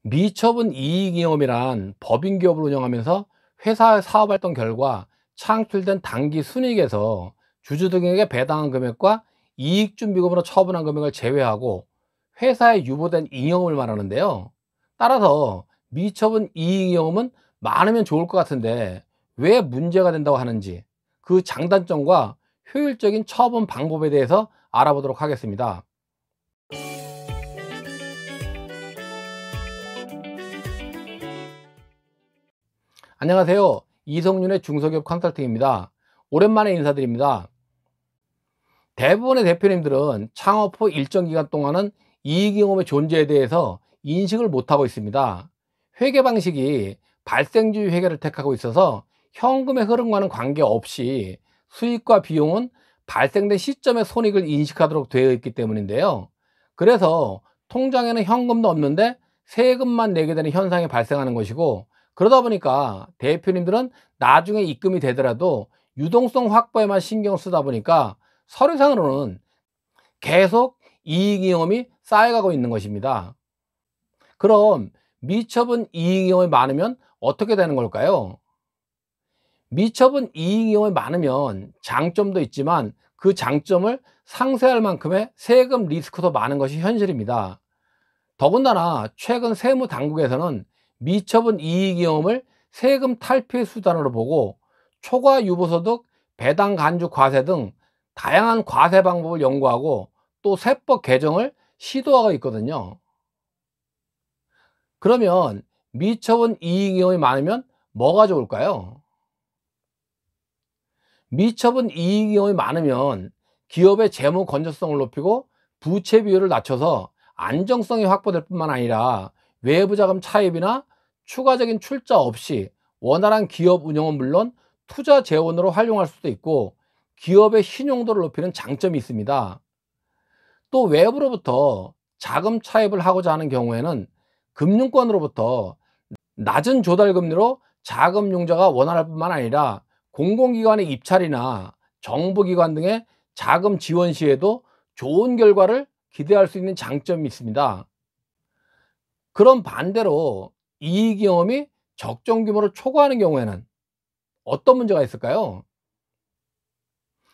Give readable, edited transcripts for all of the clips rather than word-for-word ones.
미처분 이익잉여금이란 법인 기업을 운영하면서 회사의 사업활동 결과 창출된 당기 순이익에서 주주 등에게 배당한 금액과 이익준비금으로 처분한 금액을 제외하고 회사에 유보된 잉여금을 말하는데요. 따라서 미처분 이익잉여금은 많으면 좋을 것 같은데 왜 문제가 된다고 하는지, 그 장단점과 효율적인 처분 방법에 대해서 알아보도록 하겠습니다. 안녕하세요. 이성윤의 중소기업 컨설팅입니다. 오랜만에 인사드립니다. 대부분의 대표님들은 창업 후 일정 기간 동안은 이익잉여금의 존재에 대해서 인식을 못하고 있습니다. 회계 방식이 발생주의 회계를 택하고 있어서 현금의 흐름과는 관계없이 수익과 비용은 발생된 시점의 손익을 인식하도록 되어 있기 때문인데요. 그래서 통장에는 현금도 없는데 세금만 내게 되는 현상이 발생하는 것이고, 그러다 보니까 대표님들은 나중에 입금이 되더라도 유동성 확보에만 신경 쓰다 보니까 서류상으로는 계속 이익잉여금이 쌓여가고 있는 것입니다. 그럼 미처분 이익잉여금이 많으면 어떻게 되는 걸까요? 미처분 이익잉여금이 많으면 장점도 있지만 그 장점을 상쇄할 만큼의 세금 리스크도 많은 것이 현실입니다. 더군다나 최근 세무당국에서는 미처분 이익잉여금을 세금 탈피 수단으로 보고 초과 유보소득, 배당 간주 과세 등 다양한 과세 방법을 연구하고 또 세법 개정을 시도하고 있거든요. 그러면 미처분 이익잉여금이 많으면 뭐가 좋을까요? 미처분 이익잉여금이 많으면 기업의 재무 건전성을 높이고 부채 비율을 낮춰서 안정성이 확보될 뿐만 아니라 외부 자금 차입이나 추가적인 출자 없이 원활한 기업 운영은 물론 투자 재원으로 활용할 수도 있고, 기업의 신용도를 높이는 장점이 있습니다. 또 외부로부터 자금 차입을 하고자 하는 경우에는 금융권으로부터 낮은 조달 금리로 자금 융자가 원활할 뿐만 아니라 공공기관의 입찰이나 정부기관 등의 자금 지원 시에도 좋은 결과를 기대할 수 있는 장점이 있습니다. 그럼 반대로 이익잉여금이 적정 규모를 초과하는 경우에는 어떤 문제가 있을까요?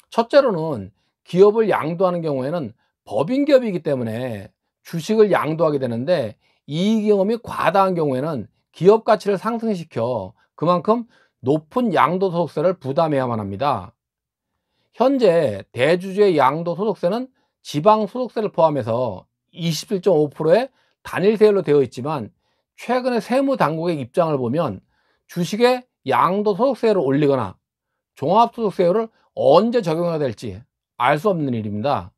첫째로는 기업을 양도하는 경우에는 법인 기업이기 때문에 주식을 양도하게 되는데, 이익잉여금이 과다한 경우에는 기업 가치를 상승시켜 그만큼 높은 양도소득세를 부담해야만 합니다. 현재 대주주의 양도소득세는 지방소득세를 포함해서 27.5%의 단일세율로 되어 있지만, 최근에 세무당국의 입장을 보면 주식의 양도소득세율을 올리거나 종합소득세율을 언제 적용해야 될지 알 수 없는 일입니다.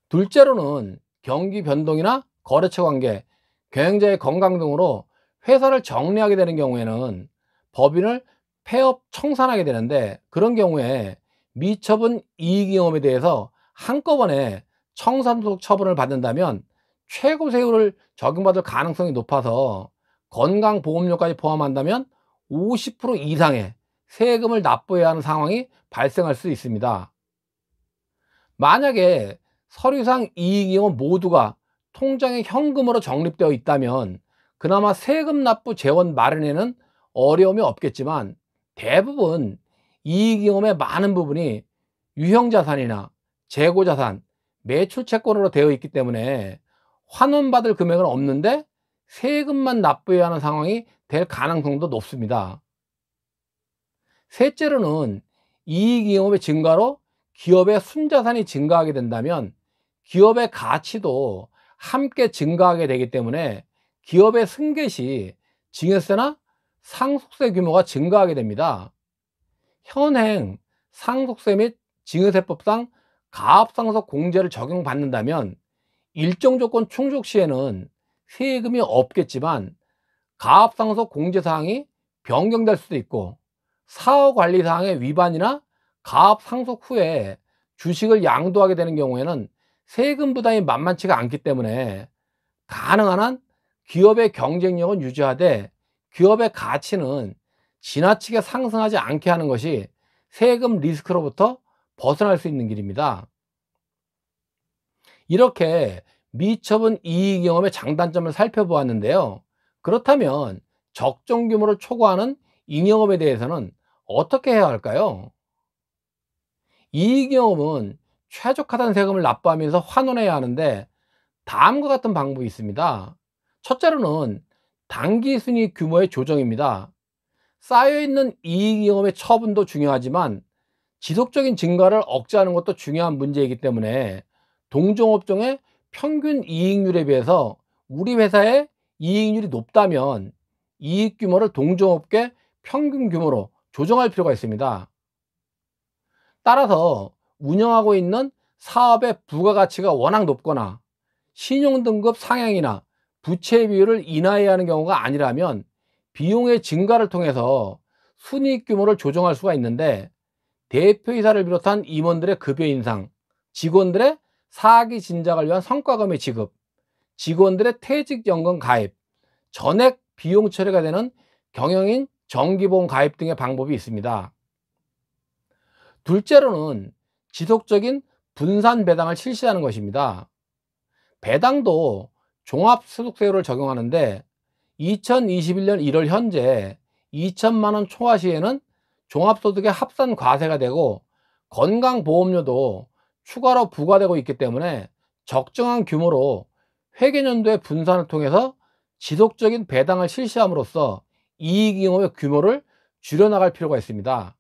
둘째로는 경기 변동이나 거래처 관계, 경영자의 건강 등으로 회사를 정리하게 되는 경우에는 법인을 폐업 청산하게 되는데, 그런 경우에 미처분 이익잉여금에 대해서 한꺼번에 청산소득 처분을 받는다면 최고 세율을 적용받을 가능성이 높아서 건강보험료까지 포함한다면 50% 이상의 세금을 납부해야 하는 상황이 발생할 수 있습니다. 만약에 서류상 이익잉여금 모두가 통장에 현금으로 적립되어 있다면 그나마 세금 납부 재원 마련에는 어려움이 없겠지만, 대부분 이익잉여금의 많은 부분이 유형자산이나 재고자산, 매출채권으로 되어 있기 때문에 환원받을 금액은 없는데 세금만 납부해야 하는 상황이 될 가능성도 높습니다. 셋째로는 이익잉여금의 증가로 기업의 순자산이 증가하게 된다면 기업의 가치도 함께 증가하게 되기 때문에 기업의 승계 시 증여세나 상속세 규모가 증가하게 됩니다. 현행 상속세 및 증여세법상 가압상속 공제를 적용받는다면 일정 조건 충족 시에는 세금이 없겠지만, 가압상속 공제사항이 변경될 수도 있고 사후관리사항의 위반이나 가압상속 후에 주식을 양도하게 되는 경우에는 세금 부담이 만만치가 않기 때문에 가능한 한 기업의 경쟁력은 유지하되 기업의 가치는 지나치게 상승하지 않게 하는 것이 세금 리스크로부터 벗어날 수 있는 길입니다. 이렇게 미처분 이익경험의 장단점을 살펴보았는데요. 그렇다면 적정 규모를 초과하는 잉여금에 대해서는 어떻게 해야 할까요? 이익경험은 최적화된 세금을 납부하면서 환원해야 하는데 다음과 같은 방법이 있습니다. 첫째로는 당기 순이익 규모의 조정입니다. 쌓여있는 이익경험의 처분도 중요하지만 지속적인 증가를 억제하는 것도 중요한 문제이기 때문에 동종업종의 평균 이익률에 비해서 우리 회사의 이익률이 높다면 이익 규모를 동종업계 평균 규모로 조정할 필요가 있습니다. 따라서 운영하고 있는 사업의 부가가치가 워낙 높거나 신용등급 상향이나 부채 비율을 인하해야 하는 경우가 아니라면 비용의 증가를 통해서 순이익 규모를 조정할 수가 있는데, 대표이사를 비롯한 임원들의 급여 인상, 직원들의 사기 진작을 위한 성과금의 지급, 직원들의 퇴직연금 가입, 전액 비용 처리가 되는 경영인 정기보험 가입 등의 방법이 있습니다. 둘째로는 지속적인 분산 배당을 실시하는 것입니다. 배당도 종합소득세율을 적용하는데 2021년 1월 현재 2천만 원 초과 시에는 종합소득의 합산 과세가 되고 건강보험료도 추가로 부과되고 있기 때문에 적정한 규모로 회계연도의 분산을 통해서 지속적인 배당을 실시함으로써 이익잉여의 규모를 줄여나갈 필요가 있습니다.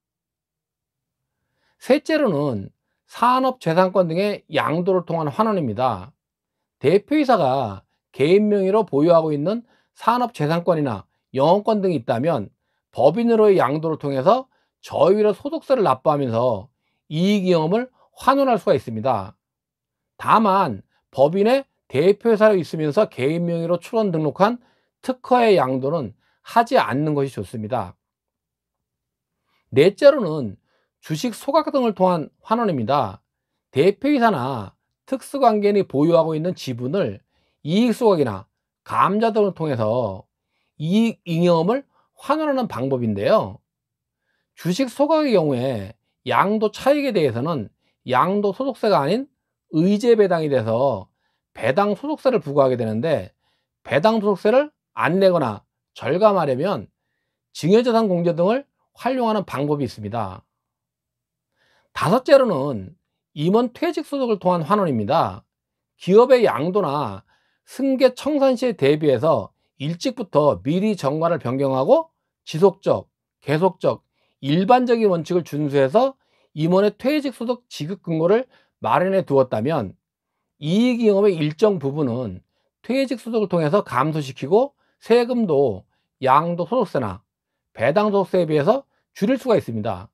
셋째로는 산업재산권 등의 양도를 통한 환원입니다. 대표이사가 개인 명의로 보유하고 있는 산업재산권이나 영업권 등이 있다면 법인으로의 양도를 통해서 저율의 소득세를 납부하면서 이익잉여를 환원할 수가 있습니다. 다만 법인의 대표이사로 있으면서 개인 명의로 출원 등록한 특허의 양도는 하지 않는 것이 좋습니다. 넷째로는 주식 소각 등을 통한 환원입니다. 대표이사나 특수관계인이 보유하고 있는 지분을 이익소각이나 감자 등을 통해서 이익잉여를 환원하는 방법인데요. 주식 소각의 경우에 양도 차익에 대해서는 양도소득세가 아닌 의제배당이 돼서 배당소득세를 부과하게 되는데, 배당소득세를 안 내거나 절감하려면 증여자산 공제 등을 활용하는 방법이 있습니다. 다섯째로는 임원 퇴직소득을 통한 환원입니다. 기업의 양도나 승계 청산 시에 대비해서 일찍부터 미리 정관을 변경하고 지속적, 계속적, 일반적인 원칙을 준수해서 임원의 퇴직소득 지급 근거를 마련해 두었다면 이익잉여의 일정 부분은 퇴직소득을 통해서 감소시키고 세금도 양도소득세나 배당소득세에 비해서 줄일 수가 있습니다.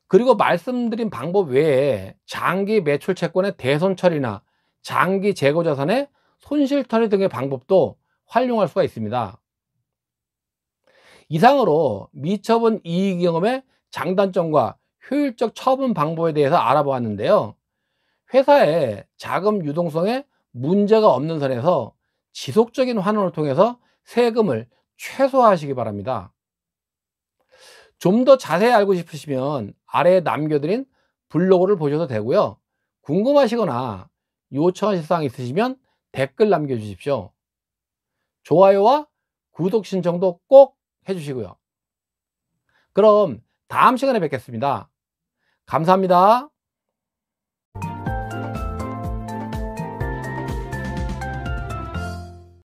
그리고 말씀드린 방법 외에 장기 매출 채권의 대손 처리나 장기 재고 자산의 손실 처리 등의 방법도 활용할 수가 있습니다. 이상으로 미처분 이익잉여의 장단점과 효율적 처분 방법에 대해서 알아보았는데요. 회사의 자금 유동성에 문제가 없는 선에서 지속적인 환원을 통해서 세금을 최소화하시기 바랍니다. 좀 더 자세히 알고 싶으시면 아래에 남겨드린 블로그를 보셔도 되고요. 궁금하시거나 요청하실 사항 있으시면 댓글 남겨주십시오. 좋아요와 구독 신청도 꼭 해주시고요. 그럼 다음 시간에 뵙겠습니다. 감사합니다.